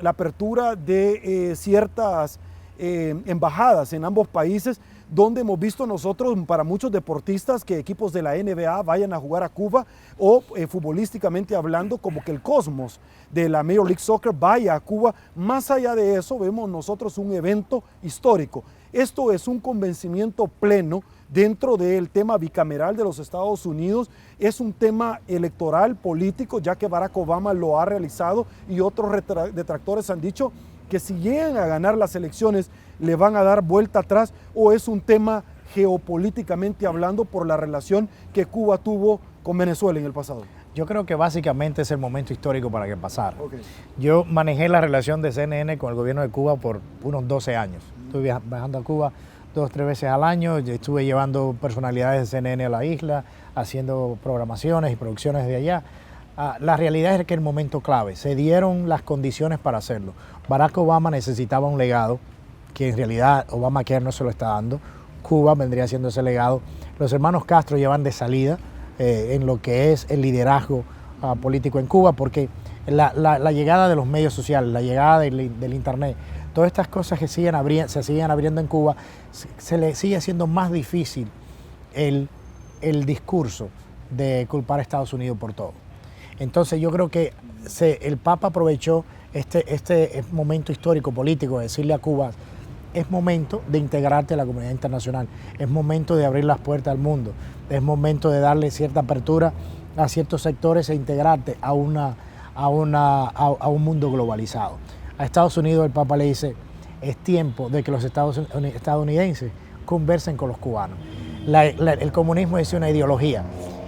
Speaker 1: la apertura de ciertas embajadas en ambos países, donde hemos visto nosotros para muchos deportistas que equipos de la NBA vayan a jugar a Cuba o futbolísticamente hablando como que el cosmos de la Major League Soccer vaya a Cuba. Más allá de eso vemos nosotros un evento histórico. Esto es un convencimiento pleno dentro del tema bicameral de los Estados Unidos, es un tema electoral, político, ya que Barack Obama lo ha realizado y otros detractores han dicho que si llegan a ganar las elecciones le van a dar vuelta atrás, o es un tema geopolíticamente hablando por la relación que Cuba tuvo con Venezuela en el pasado.
Speaker 2: Yo creo que básicamente es el momento histórico para que pasara.
Speaker 1: Okay.
Speaker 2: Yo manejé la relación de CNN con el gobierno de Cuba por unos 12 años. Estuve viajando a Cuba 2 o 3 veces al año, estuve llevando personalidades de CNN a la isla, haciendo programaciones y producciones de allá. La realidad es que el momento clave, se dieron las condiciones para hacerlo. Barack Obama necesitaba un legado, que en realidad Obamacare no se lo está dando. Cuba vendría siendo ese legado. Los hermanos Castro llevan de salida en lo que es el liderazgo político en Cuba, porque la llegada de los medios sociales, la llegada del internet, todas estas cosas que se siguen abriendo en Cuba, se le sigue haciendo más difícil el discurso de culpar a Estados Unidos por todo. Entonces yo creo que el Papa aprovechó este momento histórico político de decirle a Cuba: es momento de integrarte a la comunidad internacional, es momento de abrir las puertas al mundo, es momento de darle cierta apertura a ciertos sectores e integrarte a un mundo globalizado. A Estados Unidos el Papa le dice: es tiempo de que los estadounidenses conversen con los cubanos. El comunismo es una ideología,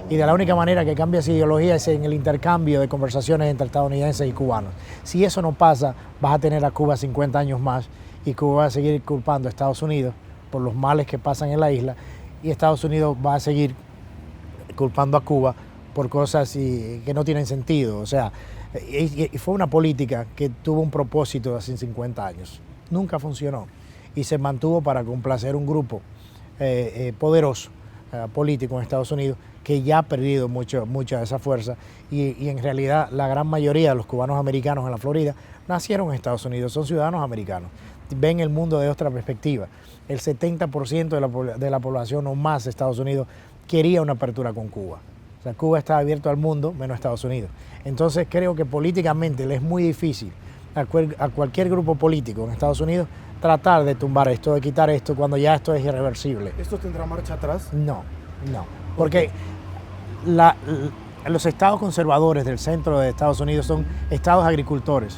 Speaker 2: y de la única manera que cambia esa ideología es en el intercambio de conversaciones entre estadounidenses y cubanos. Si eso no pasa, vas a tener a Cuba 50 años más, y Cuba va a seguir culpando a Estados Unidos por los males que pasan en la isla, y Estados Unidos va a seguir culpando a Cuba por cosas que no tienen sentido. O sea, y fue una política que tuvo un propósito hace 50 años. Nunca funcionó y se mantuvo para complacer un grupo poderoso político en Estados Unidos, que ya ha perdido mucha de esa fuerza, y en realidad la gran mayoría de los cubanos americanos en la Florida nacieron en Estados Unidos, son ciudadanos americanos, ven el mundo de otra perspectiva. El 70% de la población o más de Estados Unidos quería una apertura con Cuba. O sea, Cuba está abierto al mundo, menos Estados Unidos. Entonces creo que políticamente le es muy difícil a cualquier grupo político en Estados Unidos tratar de tumbar esto, de quitar esto, cuando ya esto es irreversible.
Speaker 1: ¿Esto tendrá marcha atrás?
Speaker 2: No, porque los estados conservadores del centro de Estados Unidos son estados agricultores,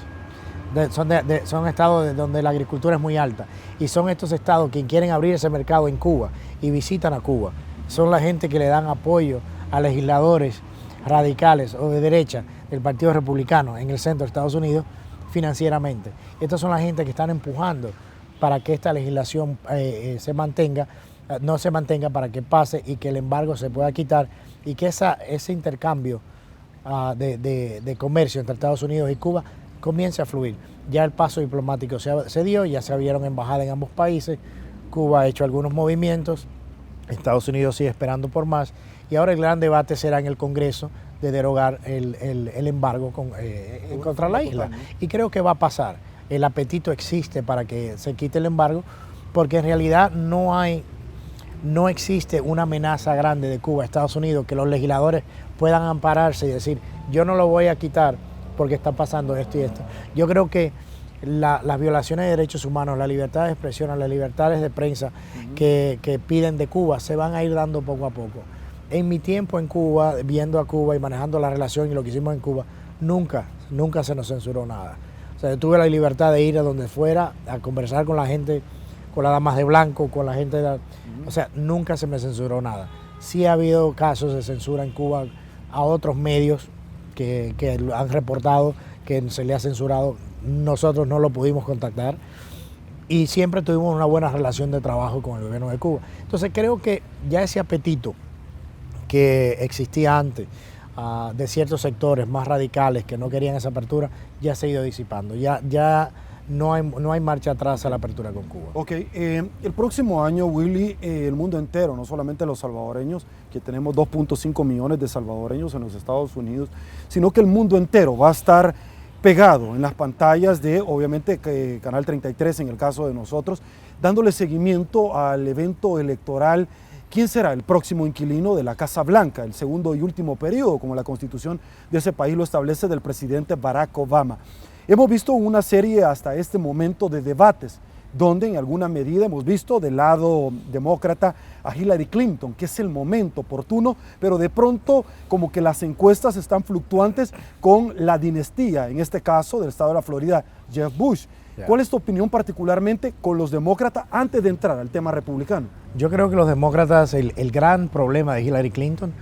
Speaker 2: son estados donde la agricultura es muy alta, y son estos estados que quieren abrir ese mercado en Cuba y visitan a Cuba. Son la gente que le dan apoyo a legisladores radicales o de derecha del Partido Republicano en el centro de Estados Unidos financieramente. Estas son la gente que están empujando para que esta legislación no se mantenga, para que pase y que el embargo se pueda quitar, y que ese intercambio de comercio entre Estados Unidos y Cuba comience a fluir. Ya el paso diplomático se dio, ya se abrieron embajadas en ambos países, Cuba ha hecho algunos movimientos, Estados Unidos sigue esperando por más, y ahora el gran debate será en el Congreso de derogar el embargo contra la isla. Y creo que va a pasar. El apetito existe para que se quite el embargo, porque en realidad no existe una amenaza grande de Cuba a Estados Unidos que los legisladores puedan ampararse y decir, yo no lo voy a quitar porque está pasando esto y esto. Yo creo que las violaciones de derechos humanos, la libertad de expresión, las libertades de prensa que piden de Cuba se van a ir dando poco a poco. En mi tiempo en Cuba, viendo a Cuba y manejando la relación y lo que hicimos en Cuba, nunca se nos censuró nada. O sea, yo tuve la libertad de ir a donde fuera, a conversar con la gente, con las damas de blanco, con la gente o sea, nunca se me censuró nada. Sí ha habido casos de censura en Cuba a otros medios que han reportado que se le ha censurado. Nosotros no lo pudimos contactar y siempre tuvimos una buena relación de trabajo con el gobierno de Cuba. Entonces creo que ya ese apetito que existía antes de ciertos sectores más radicales que no querían esa apertura ya se ha ido disipando. Ya no hay marcha atrás a la apertura con Cuba.
Speaker 1: Ok, el próximo año, Willy, el mundo entero, no solamente los salvadoreños, que tenemos 2.5 millones de salvadoreños en los Estados Unidos, sino que el mundo entero va a estar pegado en las pantallas de, obviamente, Canal 33 en el caso de nosotros, dándole seguimiento al evento electoral. ¿Quién será el próximo inquilino de la Casa Blanca, el segundo y último periodo, como la constitución de ese país lo establece, del presidente Barack Obama? Hemos visto una serie hasta este momento de debates, donde en alguna medida hemos visto del lado demócrata a Hillary Clinton, que es el momento oportuno, pero de pronto como que las encuestas están fluctuantes con la dinastía, en este caso del estado de la Florida, Jeb Bush. ¿Cuál es tu opinión particularmente con los demócratas antes de entrar al tema republicano?
Speaker 2: Yo creo que los demócratas, el gran problema de Hillary Clinton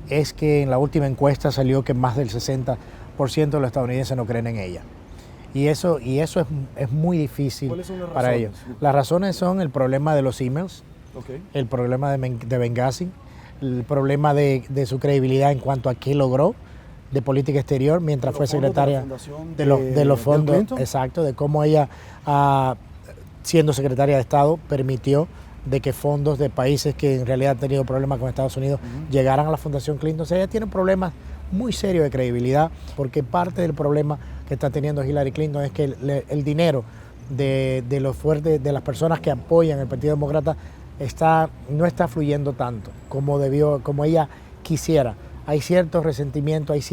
Speaker 2: es que en la última encuesta salió que más del 60% de los estadounidenses no creen en ella. Y eso es muy difícil para ellos. Las razones son el problema de los emails, el problema de Benghazi, el problema de su credibilidad en cuanto a qué logró de política exterior mientras fue secretaria de los fondos, exacto, de cómo ella, siendo secretaria de Estado, permitió de que fondos de países que en realidad han tenido problemas con Estados Unidos llegaran a la Fundación Clinton. O sea, ella tiene problemas muy serios de credibilidad, porque parte del problema que está teniendo Hillary Clinton es que el dinero de los fuertes, de las personas que apoyan el Partido Demócrata no está fluyendo tanto como ella quisiera. Hay cierto resentimiento, hay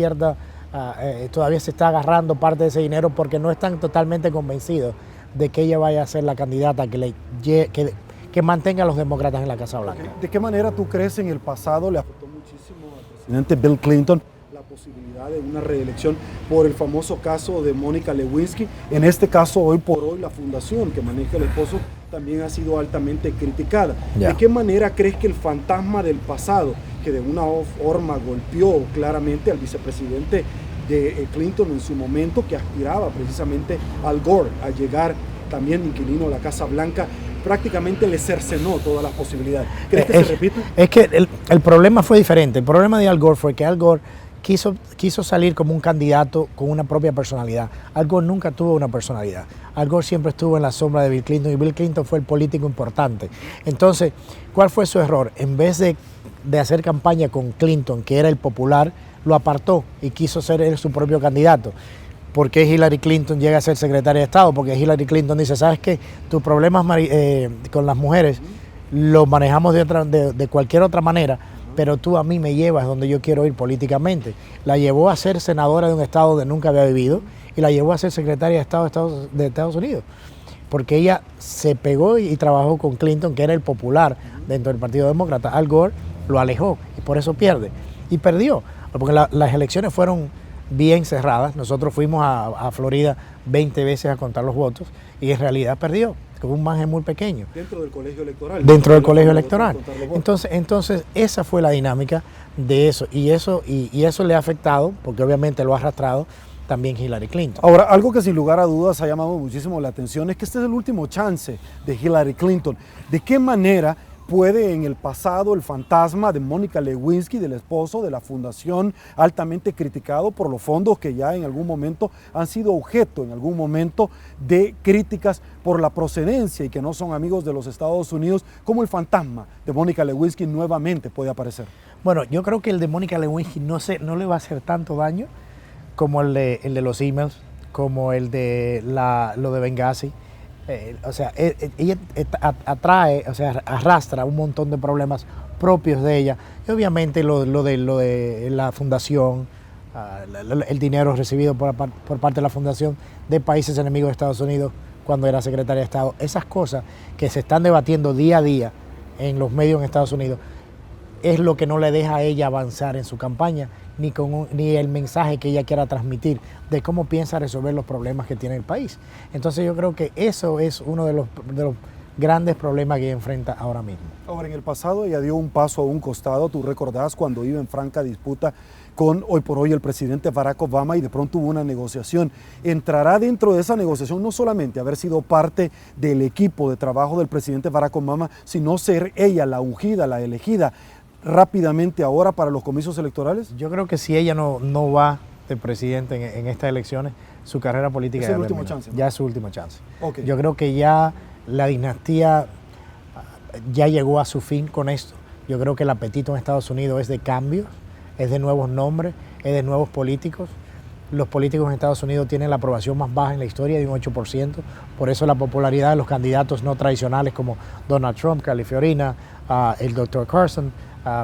Speaker 2: todavía se está agarrando parte de ese dinero porque no están totalmente convencidos de que ella vaya a ser la candidata que mantenga a los demócratas en la Casa Blanca.
Speaker 1: ¿De qué manera tú crees en el pasado le afectó muchísimo al presidente Bill Clinton la posibilidad de una reelección por el famoso caso de Mónica Lewinsky? En este caso, hoy por hoy, la fundación que maneja el esposo también ha sido altamente criticada. ¿De qué manera crees que el fantasma del pasado, que de una forma golpeó claramente al vicepresidente de Clinton en su momento, que aspiraba precisamente Al Gore a llegar también inquilino a la Casa Blanca, prácticamente le cercenó todas las posibilidades? ¿Crees que se repite?
Speaker 2: Es que el problema fue diferente. El problema de Al Gore fue que Al Gore quiso salir como un candidato con una propia personalidad. Al Gore nunca tuvo una personalidad. Al Gore siempre estuvo en la sombra de Bill Clinton y Bill Clinton fue el político importante. Entonces, ¿cuál fue su error? En vez de hacer campaña con Clinton, que era el popular, lo apartó y quiso ser él su propio candidato. ¿Por qué Hillary Clinton llega a ser secretaria de Estado? Porque Hillary Clinton dice, ¿sabes qué? Tus problemas con las mujeres los manejamos de cualquier otra manera, pero tú a mí me llevas donde yo quiero ir políticamente. La llevó a ser senadora de un estado donde nunca había vivido y la llevó a ser secretaria de Estado de Estados Unidos, porque ella se pegó y trabajó con Clinton, que era el popular dentro del Partido Demócrata. Al Gore lo alejó y por eso pierde. Y perdió, porque las elecciones fueron bien cerradas. Nosotros fuimos a Florida 20 veces a contar los votos y en realidad perdió, con un margen muy pequeño.
Speaker 1: Dentro del colegio electoral.
Speaker 2: Dentro del colegio electoral. Entonces esa fue la dinámica de eso. Y eso le ha afectado, porque obviamente lo ha arrastrado también Hillary Clinton.
Speaker 1: Ahora, algo que sin lugar a dudas ha llamado muchísimo la atención es que este es el último chance de Hillary Clinton. ¿De qué manera puede en el pasado el fantasma de Mónica Lewinsky, del esposo de la fundación, altamente criticado por los fondos que ya en algún momento han sido objeto, en algún momento, de críticas por la procedencia y que no son amigos de los Estados Unidos, como el fantasma de Mónica Lewinsky nuevamente puede aparecer?
Speaker 2: Bueno, yo creo que el de Mónica Lewinsky no le va a hacer tanto daño como el de los emails, como el de lo de Benghazi. O sea, ella atrae, o sea, arrastra un montón de problemas propios de ella. Y obviamente lo de la fundación, el dinero recibido por parte de la fundación de países enemigos de Estados Unidos cuando era secretaria de Estado. Esas cosas que se están debatiendo día a día en los medios en Estados Unidos es lo que no le deja a ella avanzar en su campaña, ni el mensaje que ella quiera transmitir de cómo piensa resolver los problemas que tiene el país. Entonces yo creo que eso es uno de los grandes problemas que ella enfrenta ahora mismo.
Speaker 1: Ahora, en el pasado ella dio un paso a un costado, tú recordás cuando iba en franca disputa con hoy por hoy el presidente Barack Obama y de pronto hubo una negociación. ¿Entrará dentro de esa negociación no solamente haber sido parte del equipo de trabajo del presidente Barack Obama, sino ser ella la ungida, la elegida rápidamente ahora para los comicios electorales?
Speaker 2: Yo creo que si ella no va de presidente en estas elecciones, su carrera política
Speaker 1: es el último chance, ¿no?
Speaker 2: Ya es su último chance.
Speaker 1: Okay.
Speaker 2: Yo creo que ya la dinastía ya llegó a su fin con esto. Yo creo que el apetito en Estados Unidos es de cambios, es de nuevos nombres, es de nuevos políticos. Los políticos en Estados Unidos tienen la aprobación más baja en la historia, de un 8%. Por eso la popularidad de los candidatos no tradicionales como Donald Trump, Carly Fiorina, el Dr. Carson,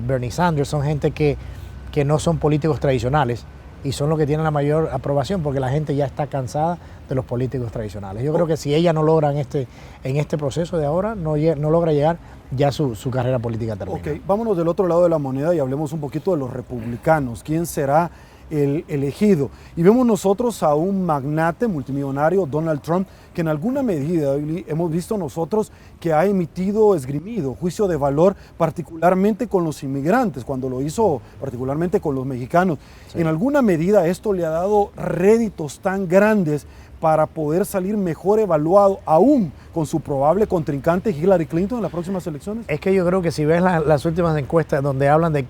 Speaker 2: Bernie Sanders, son gente que no son políticos tradicionales y son los que tienen la mayor aprobación porque la gente ya está cansada de los políticos tradicionales. Yo creo que si ella no logra en este proceso de ahora, no logra llegar, ya su carrera política termina.
Speaker 1: Ok, vámonos del otro lado de la moneda y hablemos un poquito de los republicanos. ¿Quién será el elegido? Y vemos nosotros a un magnate multimillonario, Donald Trump, que en alguna medida hemos visto nosotros que ha esgrimido juicio de valor, particularmente con los inmigrantes, cuando lo hizo particularmente con los mexicanos. Sí. En alguna medida esto le ha dado réditos tan grandes para poder salir mejor evaluado, aún con su probable contrincante Hillary Clinton en las próximas elecciones.
Speaker 2: Es que yo creo que si ves las últimas encuestas donde hablan de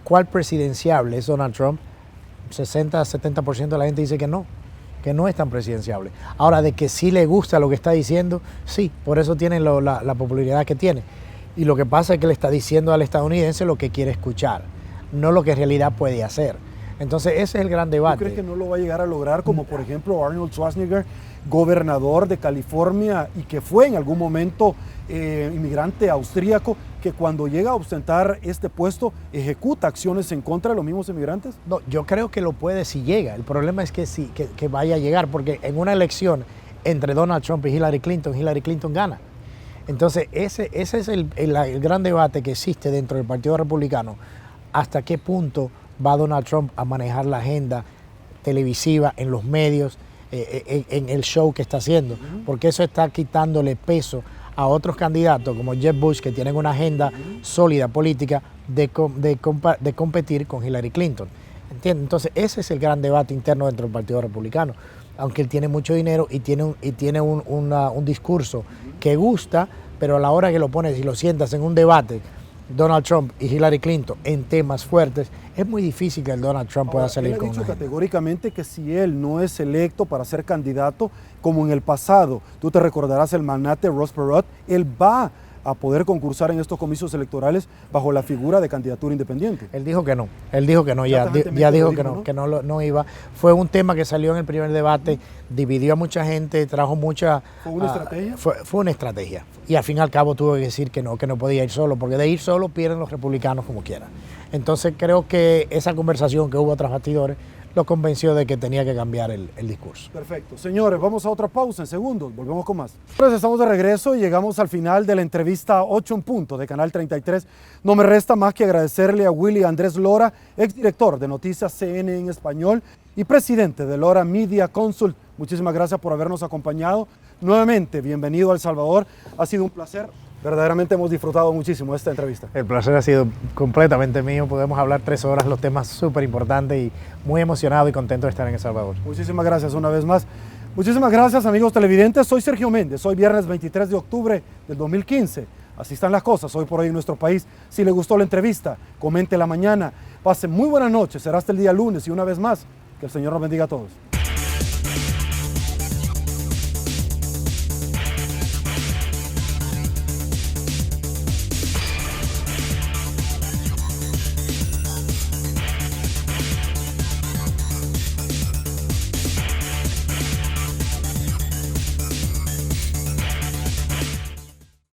Speaker 2: cuál presidenciable es Donald Trump, 60-70% de la gente dice que no es tan presidenciable. Ahora, de que sí le gusta lo que está diciendo, sí, por eso tiene la popularidad que tiene. Y lo que pasa es que le está diciendo al estadounidense lo que quiere escuchar, no lo que en realidad puede hacer. Entonces ese es el gran debate.
Speaker 1: ¿Tú crees que no lo va a llegar a lograr como por ejemplo Arnold Schwarzenegger, gobernador de California y que fue en algún momento inmigrante austríaco, que cuando llega a ostentar este puesto ejecuta acciones en contra de los mismos inmigrantes?
Speaker 2: No, yo creo que lo puede si llega. El problema es que vaya a llegar, porque en una elección entre Donald Trump y Hillary Clinton gana. Entonces ese es el gran debate que existe dentro del Partido Republicano. ¿Hasta qué punto va Donald Trump a manejar la agenda televisiva en los medios, en el show que está haciendo? Porque eso está quitándole peso a otros candidatos como Jeb Bush, que tienen una agenda sólida política de competir con Hillary Clinton. ¿Entiendes? Entonces ese es el gran debate interno dentro del Partido Republicano. Aunque él tiene mucho dinero y tiene un discurso que gusta, pero a la hora que lo pones y lo sientas en un debate, Donald Trump y Hillary Clinton en temas fuertes, es muy difícil que el Donald Trump pueda salir con una agenda.
Speaker 1: Él ha dicho categóricamente que si él no es electo para ser candidato, como en el pasado, tú te recordarás el magnate Ross Perot, él va a poder concursar en estos comicios electorales bajo la figura de candidatura independiente.
Speaker 2: Él dijo que no, ya dijo que no iba. Fue un tema que salió en el primer debate, dividió a mucha gente, trajo mucha...
Speaker 1: ¿Fue una estrategia?
Speaker 2: Fue una estrategia. Y al fin y al cabo tuvo que decir que no podía ir solo, porque de ir solo pierden los republicanos como quieran. Entonces creo que esa conversación que hubo tras bastidores lo convenció de que tenía que cambiar el discurso.
Speaker 1: Perfecto. Señores, vamos a otra pausa en segundos. Volvemos con más. Pues estamos de regreso y llegamos al final de la entrevista 8 en punto de Canal 33. No me resta más que agradecerle a Willy Andrés Lora, exdirector de Noticias CN en Español y presidente de Lora Media Consult. Muchísimas gracias por habernos acompañado. Nuevamente, bienvenido a El Salvador. Ha sido un placer. Verdaderamente hemos disfrutado muchísimo esta entrevista.
Speaker 2: El placer ha sido completamente mío. Podemos hablar 3 horas, los temas súper importantes y muy emocionado y contento de estar en El Salvador.
Speaker 1: Muchísimas gracias una vez más. Muchísimas gracias, amigos televidentes. Soy Sergio Méndez. Hoy viernes 23 de octubre del 2015. Así están las cosas hoy por hoy en nuestro país. Si le gustó la entrevista, comente la mañana. Pase muy buenas noches. Será hasta el día lunes y una vez más, que el Señor nos bendiga a todos.